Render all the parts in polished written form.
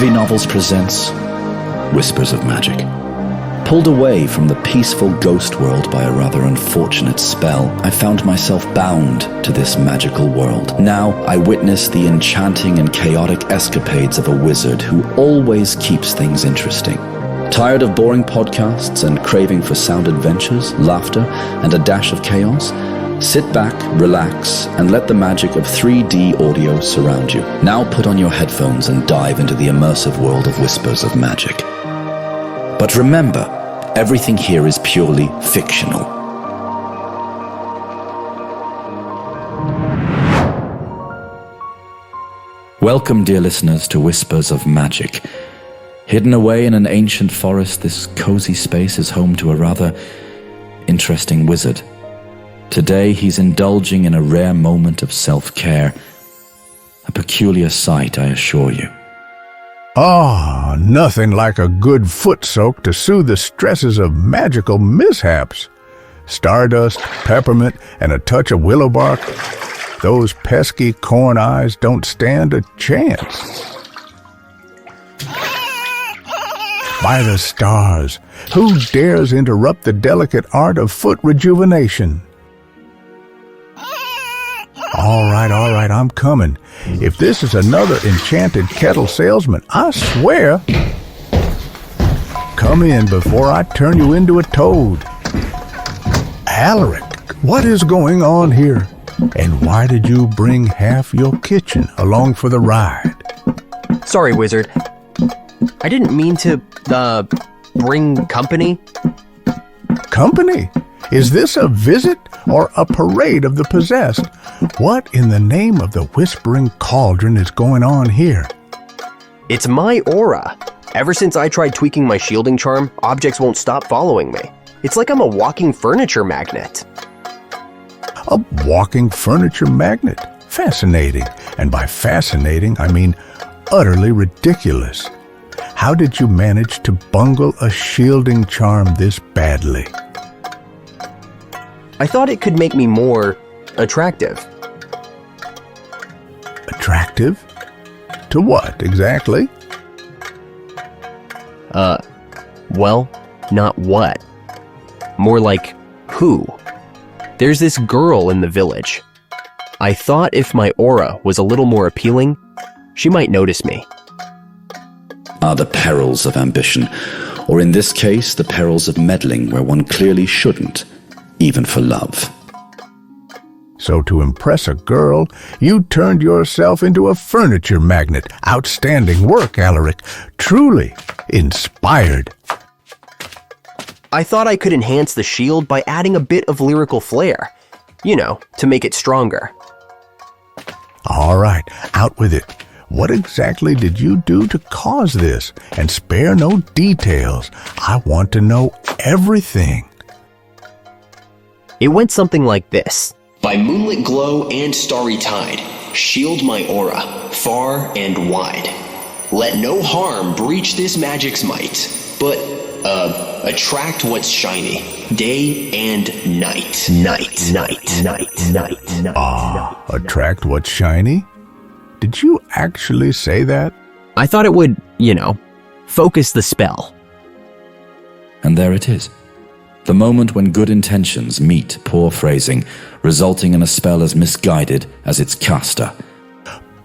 Heavy Novels presents Whispers of Magic. Pulled away from the peaceful ghost world by a rather unfortunate spell, I found myself bound to this magical world. Now I witness the enchanting and chaotic escapades of a wizard who always keeps things interesting. Tired of boring podcasts and craving for sound adventures, laughter, and a dash of chaos? Sit back, relax, and let the magic of 3D audio surround you. Now put on your headphones and dive into the immersive world of Whispers of Magic. But remember, everything here is purely fictional. Welcome, dear listeners, to Whispers of Magic. Hidden away in an ancient forest, this cozy space is home to a rather interesting wizard. Today, he's indulging in a rare moment of self-care. A peculiar sight, I assure you. Nothing like a good foot soak to soothe the stresses of magical mishaps. Stardust, peppermint, and a touch of willow bark. Those pesky corn eyes don't stand a chance. By the stars, who dares interrupt the delicate art of foot rejuvenation? All right, I'm coming. If this is another enchanted kettle salesman, I swear. Come in before I turn you into a toad. Alaric, what is going on here? And why did you bring half your kitchen along for the ride? Sorry, wizard. I didn't mean to, bring company. Company? Is this a visit or a parade of the possessed? What in the name of the Whispering Cauldron is going on here? It's my aura. Ever since I tried tweaking my shielding charm, objects won't stop following me. It's like I'm a walking furniture magnet. A walking furniture magnet? Fascinating. And by fascinating, I mean utterly ridiculous. How did you manage to bungle a shielding charm this badly? I thought it could make me more attractive. Attractive? To what, exactly? Well, not what. More like who. There's this girl in the village. I thought if my aura was a little more appealing, she might notice me. Are the perils of ambition, or in this case, the perils of meddling where one clearly shouldn't, even for love. So to impress a girl, you turned yourself into a furniture magnet. Outstanding work, Alaric. Truly inspired. I thought I could enhance the shield by adding a bit of lyrical flair. You know, to make it stronger. All right, out with it. What exactly did you do to cause this? And spare no details. I want to know everything. It went something like this. By moonlit glow and starry tide, shield my aura, far and wide. Let no harm breach this magic's might, but, attract what's shiny, day and night. Night. Attract what's shiny? Did you actually say that? I thought it would, focus the spell. And there it is. The moment when good intentions meet poor phrasing, resulting in a spell as misguided as its caster.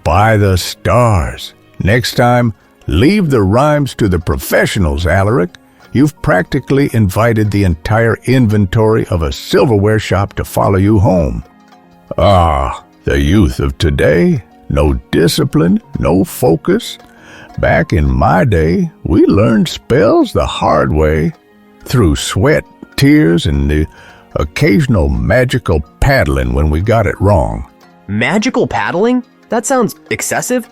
By the stars. Next time, leave the rhymes to the professionals, Alaric. You've practically invited the entire inventory of a silverware shop to follow you home. The youth of today. No discipline, no focus. Back in my day, we learned spells the hard way. Through sweat, tears, and the occasional magical paddling when we got it wrong. Magical paddling? That sounds excessive.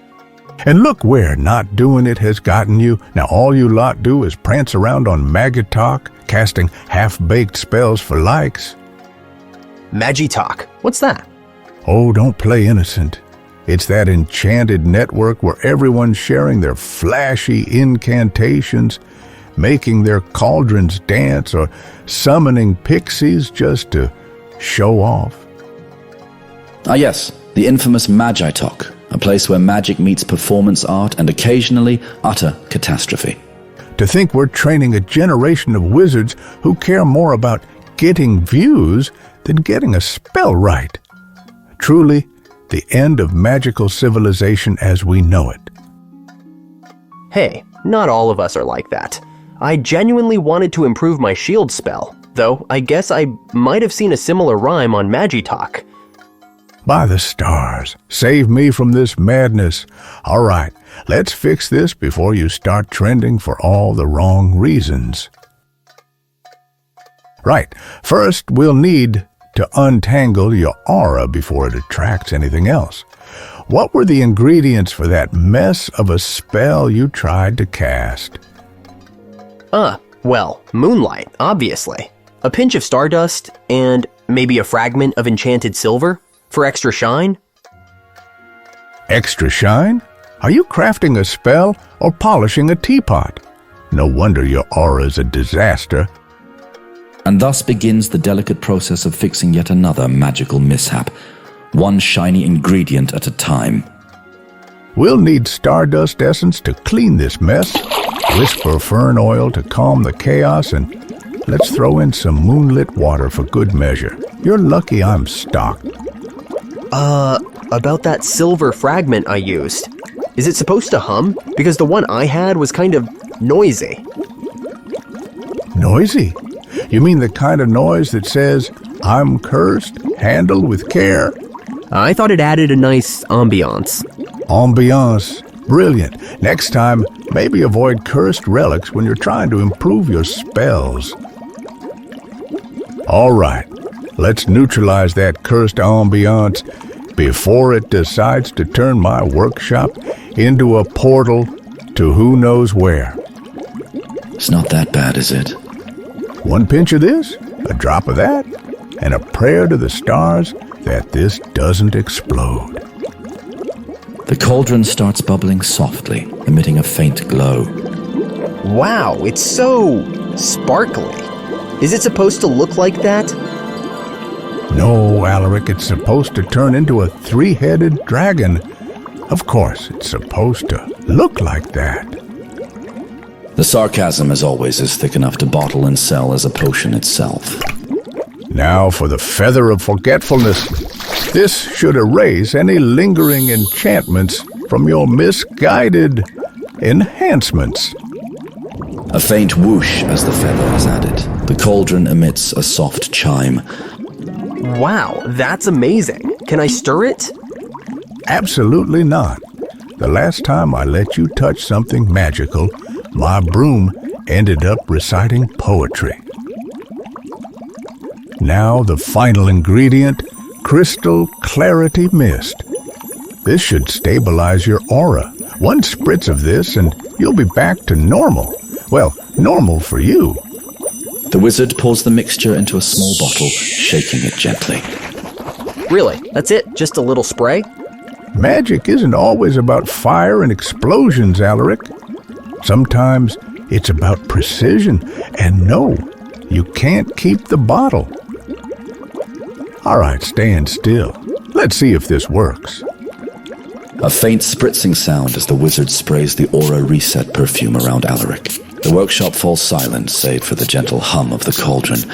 And look where not doing it has gotten you. Now all you lot do is prance around on Magitalk, casting half-baked spells for likes. Magitalk? What's that? Oh, don't play innocent. It's that enchanted network where everyone's sharing their flashy incantations, making their cauldrons dance, or summoning pixies just to show off. Ah yes, the infamous Magitalk, a place where magic meets performance art and occasionally utter catastrophe. To think we're training a generation of wizards who care more about getting views than getting a spell right. Truly, the end of magical civilization as we know it. Hey, not all of us are like that. I genuinely wanted to improve my shield spell, though I guess I might have seen a similar rhyme on Magitalk. By the stars, save me from this madness. All right, let's fix this before you start trending for all the wrong reasons. Right, first we'll need to untangle your aura before it attracts anything else. What were the ingredients for that mess of a spell you tried to cast? Well, moonlight, obviously. A pinch of stardust, and maybe a fragment of enchanted silver for extra shine? Extra shine? Are you crafting a spell or polishing a teapot? No wonder your aura is a disaster. And thus begins the delicate process of fixing yet another magical mishap, one shiny ingredient at a time. We'll need stardust essence to clean this mess, whisper fern oil to calm the chaos, and let's throw in some moonlit water for good measure. You're lucky I'm stocked. About that silver fragment I used. Is it supposed to hum? Because the one I had was kind of noisy. Noisy? You mean the kind of noise that says, "I'm cursed, handle with care"? I thought it added a nice ambiance. Ambiance. Brilliant. Next time, maybe avoid cursed relics when you're trying to improve your spells. All right, let's neutralize that cursed ambiance before it decides to turn my workshop into a portal to who knows where. It's not that bad, is it? One pinch of this, a drop of that, and a prayer to the stars that this doesn't explode. The cauldron starts bubbling softly, emitting a faint glow. Wow, it's so sparkly. Is it supposed to look like that? No, Alaric, it's supposed to turn into a three-headed dragon. Of course, it's supposed to look like that. The sarcasm, as always, is thick enough to bottle and sell as a potion itself. Now for the feather of forgetfulness. This should erase any lingering enchantments from your misguided enhancements. A faint whoosh as the feather is added. The cauldron emits a soft chime. Wow, that's amazing. Can I stir it? Absolutely not. The last time I let you touch something magical, my broom ended up reciting poetry. Now the final ingredient, crystal clarity mist. This should stabilize your aura. One spritz of this and you'll be back to normal. Well, normal for you. The wizard pours the mixture into a small bottle, shaking it gently. Really? That's it? Just a little spray? Magic isn't always about fire and explosions, Alaric. Sometimes it's about precision. And no, you can't keep the bottle. All right, stand still. Let's see if this works. A faint spritzing sound as the wizard sprays the aura reset perfume around Alaric. The workshop falls silent, save for the gentle hum of the cauldron.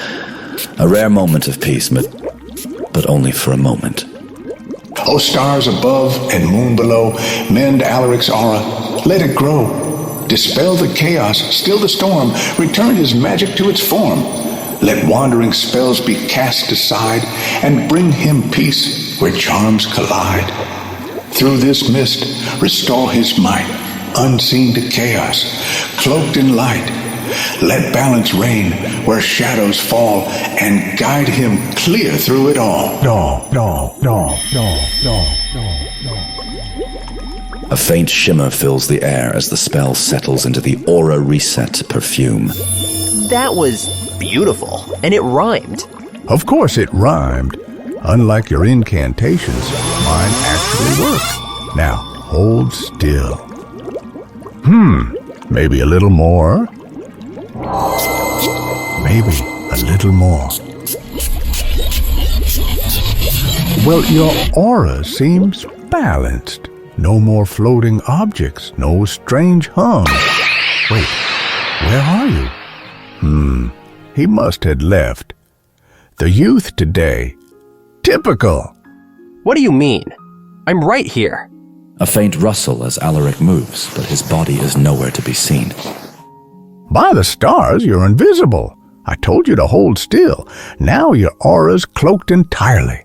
A rare moment of peace, but only for a moment. O stars above and moon below, mend Alaric's aura, let it grow. Dispel the chaos, still the storm, return his magic to its form. Let wandering spells be cast aside, and bring him peace where charms collide. Through this mist, restore his might, unseen to chaos, cloaked in light. Let balance reign where shadows fall, and guide him clear through it all. A faint shimmer fills the air as the spell settles into the aura reset perfume. That was beautiful, and it rhymed. Of course it rhymed. Unlike your incantations, mine actually work. Now, hold still. Maybe a little more. Maybe a little more. Well, your aura seems balanced. No more floating objects, no strange hum. Wait, where are you? He must have left. The youth today. Typical. What do you mean? I'm right here. A faint rustle as Alaric moves, but his body is nowhere to be seen. By the stars, you're invisible. I told you to hold still. Now your aura's cloaked entirely.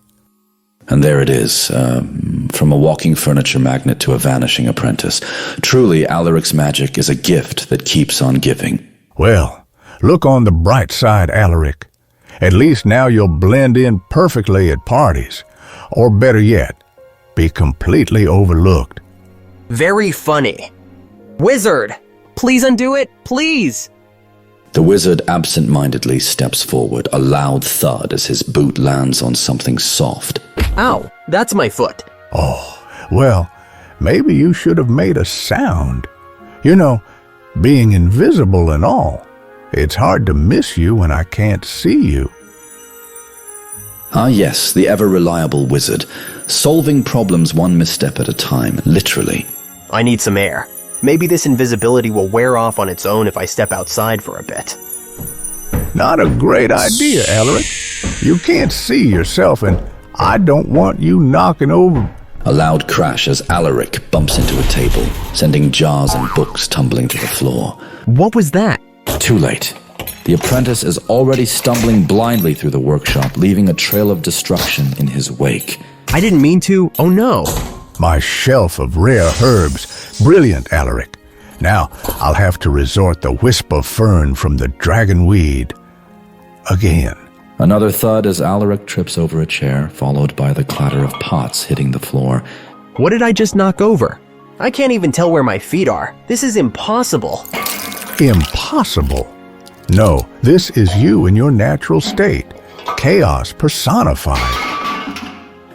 And there it is, from a walking furniture magnet to a vanishing apprentice. Truly, Alaric's magic is a gift that keeps on giving. Well, look on the bright side, Alaric. At least now you'll blend in perfectly at parties. Or better yet, be completely overlooked. Very funny. Wizard! Please undo it, please! The wizard absent-mindedly steps forward, a loud thud as his boot lands on something soft. Ow, that's my foot. Oh, well, maybe you should have made a sound. You know, being invisible and all, it's hard to miss you when I can't see you. Ah yes, the ever-reliable wizard, solving problems one misstep at a time, literally. I need some air. Maybe this invisibility will wear off on its own if I step outside for a bit. Not a great idea, Alaric. You can't see yourself, and I don't want you knocking over. A loud crash as Alaric bumps into a table, sending jars and books tumbling to the floor. What was that? Too late. The apprentice is already stumbling blindly through the workshop, leaving a trail of destruction in his wake. I didn't mean to. Oh no. My shelf of rare herbs. Brilliant, Alaric. Now, I'll have to resort the wisp of fern from the dragon weed. Again. Another thud as Alaric trips over a chair, followed by the clatter of pots hitting the floor. What did I just knock over? I can't even tell where my feet are. This is impossible. Impossible? No, this is you in your natural state. Chaos personified.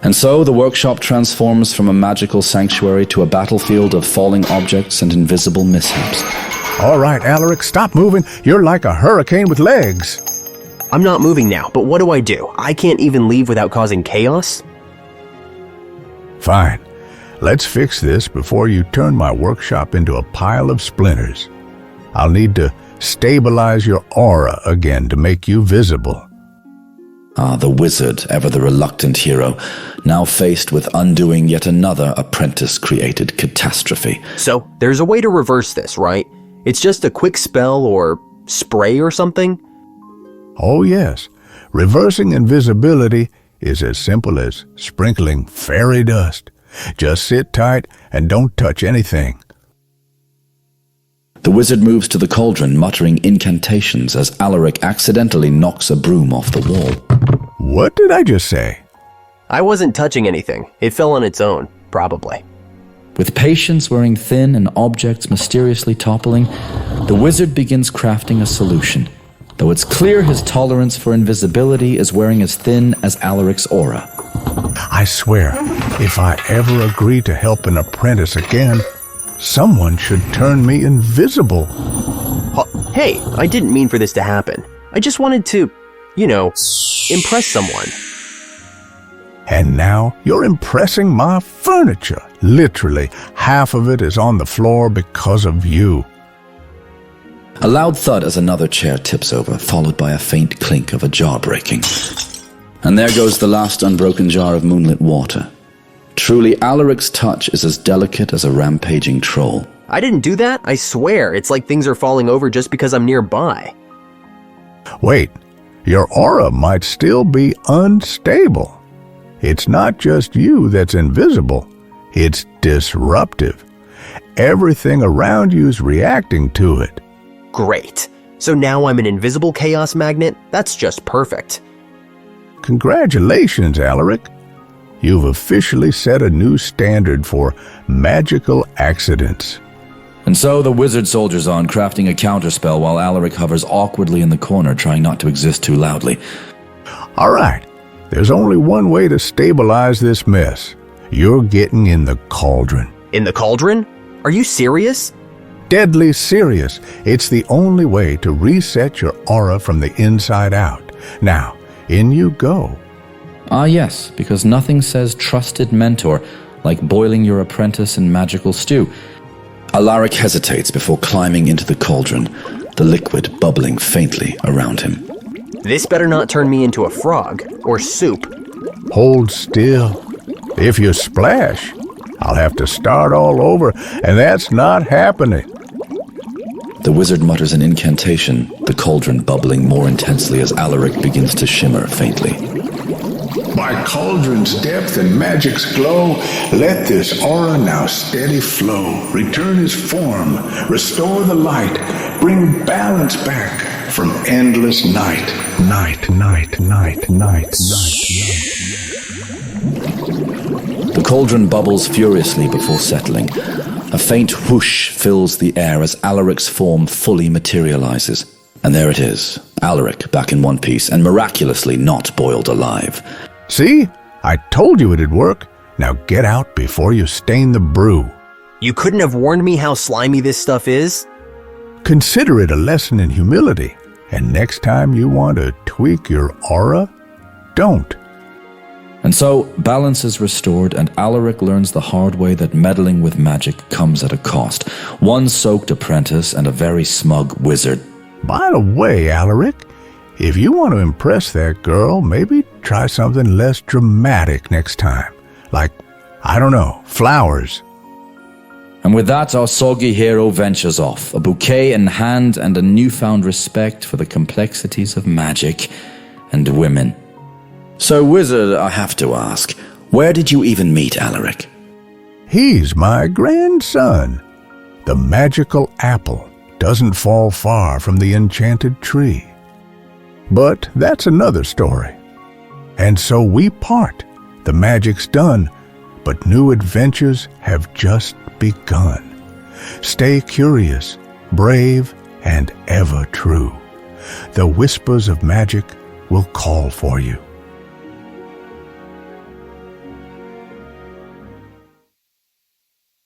And so the workshop transforms from a magical sanctuary to a battlefield of falling objects and invisible mishaps. All right, Alaric, stop moving. You're like a hurricane with legs. I'm not moving now, but what do? I can't even leave without causing chaos? Fine. Let's fix this before you turn my workshop into a pile of splinters. I'll need to stabilize your aura again to make you visible. Ah, the wizard, ever the reluctant hero, now faced with undoing yet another apprentice-created catastrophe. So, there's a way to reverse this, right? It's just a quick spell or spray or something? Oh yes, reversing invisibility is as simple as sprinkling fairy dust. Just sit tight and don't touch anything. The wizard moves to the cauldron, muttering incantations as Alaric accidentally knocks a broom off the wall. What did I just say? I wasn't touching anything. It fell on its own, probably. With patience wearing thin and objects mysteriously toppling, the wizard begins crafting a solution, though it's clear his tolerance for invisibility is wearing as thin as Alaric's aura. I swear, if I ever agree to help an apprentice again, someone should turn me invisible. Hey, I didn't mean for this to happen. I just wanted to, impress someone. And now you're impressing my furniture. Literally, half of it is on the floor because of you. A loud thud as another chair tips over, followed by a faint clink of a jar breaking. And there goes the last unbroken jar of moonlit water. Truly, Alaric's touch is as delicate as a rampaging troll. I didn't do that, I swear. It's like things are falling over just because I'm nearby. Wait, your aura might still be unstable. It's not just you that's invisible. It's disruptive. Everything around you's reacting to it. Great. So now I'm an invisible chaos magnet? That's just perfect. Congratulations, Alaric. You've officially set a new standard for magical accidents. And so the wizard soldiers on, crafting a counterspell while Alaric hovers awkwardly in the corner, trying not to exist too loudly. All right, there's only one way to stabilize this mess. You're getting in the cauldron. In the cauldron? Are you serious? Deadly serious. It's the only way to reset your aura from the inside out. Now, in you go. Ah yes, because nothing says trusted mentor like boiling your apprentice in magical stew. Alaric hesitates before climbing into the cauldron, the liquid bubbling faintly around him. This better not turn me into a frog or soup. Hold still. If you splash, I'll have to start all over, and that's not happening. The wizard mutters an incantation, the cauldron bubbling more intensely as Alaric begins to shimmer faintly. By cauldron's depth and magic's glow, let this aura now steady flow. Return his form, restore the light, bring balance back from endless night. Night. The cauldron bubbles furiously before settling. A faint whoosh fills the air as Alaric's form fully materializes. And there it is, Alaric back in one piece and miraculously not boiled alive. See? I told you it'd work. Now get out before you stain the brew. You couldn't have warned me how slimy this stuff is? Consider it a lesson in humility. And next time you want to tweak your aura, don't. And so, balance is restored, and Alaric learns the hard way that meddling with magic comes at a cost. One soaked apprentice and a very smug wizard. By the way, Alaric, if you want to impress that girl, maybe try something less dramatic next time. Like, I don't know, flowers. And with that, our soggy hero ventures off, a bouquet in hand and a newfound respect for the complexities of magic and women. So, wizard, I have to ask, where did you even meet Alaric? He's my grandson. The magical apple doesn't fall far from the enchanted tree. But that's another story. And so we part. The magic's done, but new adventures have just begun. Stay curious, brave, and ever true. The whispers of magic will call for you.